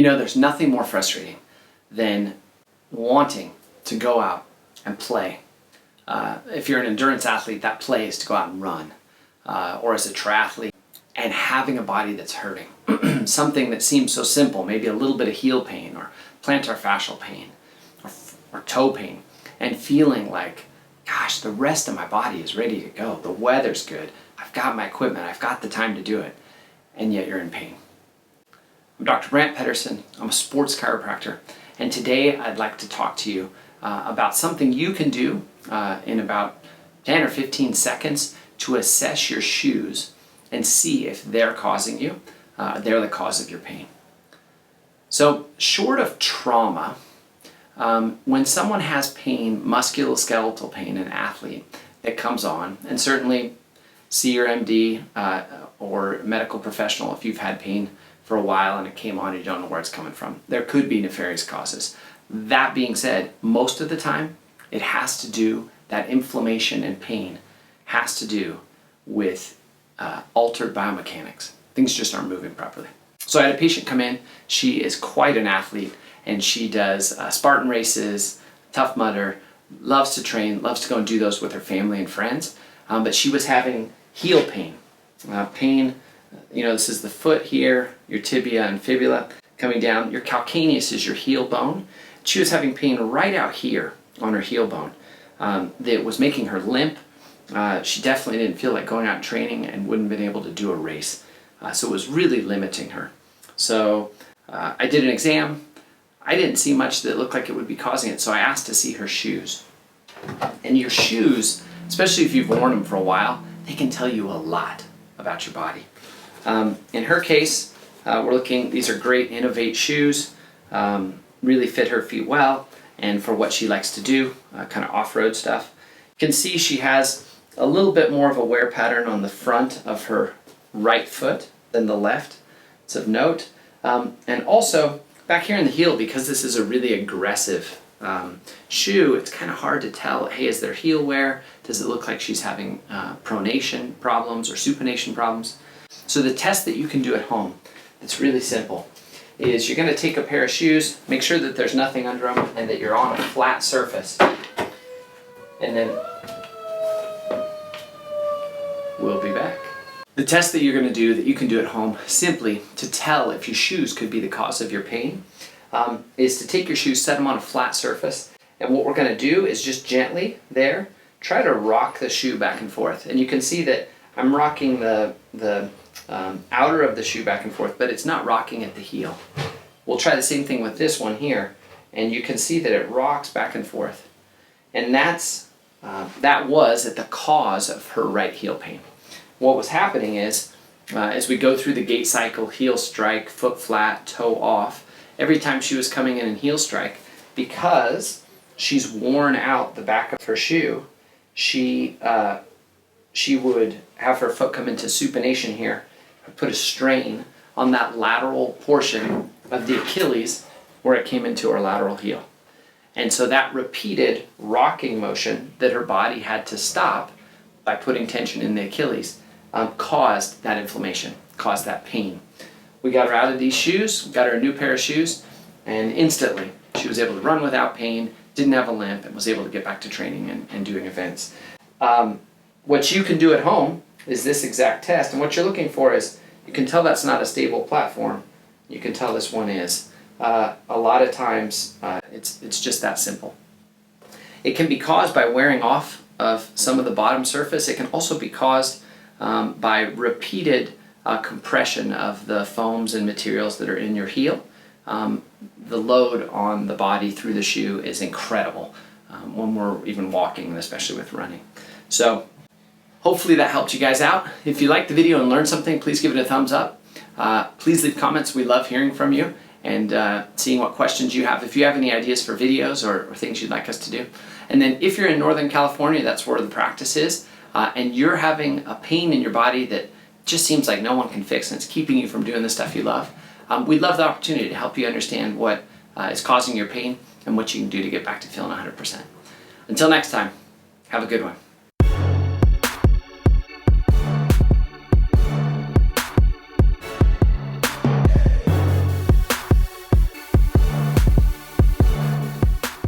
You know, there's nothing more frustrating than wanting to go out and play. If you're an endurance athlete, that play is to go out and run. Or as a triathlete, and having a body that's hurting. Something that seems so simple, maybe a little bit of heel pain or plantar fascial pain or toe pain, and feeling like, gosh, the rest of my body is ready to go. The weather's good. I've got my equipment. I've got the time to do it. And yet you're in pain. I'm Dr. Brandt Patterson. I'm a sports chiropractor. And today I'd like to talk to you about something you can do in about 10 or 15 seconds to assess your shoes and see if they're causing you, they're the cause of your pain. So short of trauma, when someone has pain, musculoskeletal pain, an athlete that comes on, and certainly see your MD or medical professional if you've had pain for a while and it came on and you don't know where it's coming from. There could be nefarious causes. That being said, most of the time it has to do, that inflammation and pain has to do with altered biomechanics. Things just aren't moving properly. So I had a patient come in. She is quite an athlete and she does Spartan races, Tough Mudder, loves to train, loves to go and do those with her family and friends. But she was having heel pain. You know, this is the foot here, your tibia and fibula coming down. Your calcaneus is your heel bone. She was having pain right out here on her heel bone that was making her limp. She definitely didn't feel like going out and training and wouldn't have been able to do a race. So it was really limiting her. So I did an exam. I didn't see much that looked like it would be causing it, so I asked to see her shoes. And your shoes, especially if you've worn them for a while, they can tell you a lot about your body. In her case, we're looking, these are great Innovate shoes, really fit her feet well, and for what she likes to do, kind of off-road stuff. You can see she has a little bit more of a wear pattern on the front of her right foot than the left. It's of note. And also, back here in the heel, because this is a really aggressive shoe, it's kind of hard to tell, hey, is there heel wear? Does it look like she's having pronation problems or supination problems? So the test that you can do at home, it's really simple, is you're going to take a pair of shoes, make sure that there's nothing under them and that you're on a flat surface. And then we'll be back. The test that you're going to do that you can do at home simply to tell if your shoes could be the cause of your pain is to take your shoes, set them on a flat surface, and what we're going to do is just gently there try to rock the shoe back and forth. And you can see that I'm rocking the outer of the shoe back and forth, but it's not rocking at the heel. We'll try the same thing with this one here, and you can see that it rocks back and forth. And that was at the cause of her right heel pain. What was happening is, as we go through the gait cycle, heel strike, foot flat, toe off, every time she was coming in heel strike, because she's worn out the back of her shoe, she would have her foot come into supination here, put a strain on that lateral portion of the Achilles where it came into her lateral heel. And so that repeated rocking motion that her body had to stop by putting tension in the Achilles caused that inflammation, caused that pain. We got her out of these shoes, got her a new pair of shoes, and instantly she was able to run without pain, didn't have a limp, and was able to get back to training and doing events. What you can do at home is this exact test, and what you're looking for is, you can tell that's not a stable platform, you can tell this one is. A lot of times it's just that simple. It can be caused by wearing off of some of the bottom surface. It can also be caused by repeated compression of the foams and materials that are in your heel. The load on the body through the shoe is incredible when we're even walking, and especially with running. So hopefully that helped you guys out. If you liked the video and learned something, please give it a thumbs up. Please leave comments. We love hearing from you and seeing what questions you have. If you have any ideas for videos or things you'd like us to do. And then if you're in Northern California, that's where the practice is, and you're having a pain in your body that just seems like no one can fix and it's keeping you from doing the stuff you love, we'd love the opportunity to help you understand what is causing your pain and what you can do to get back to feeling 100%. Until next time, have a good one.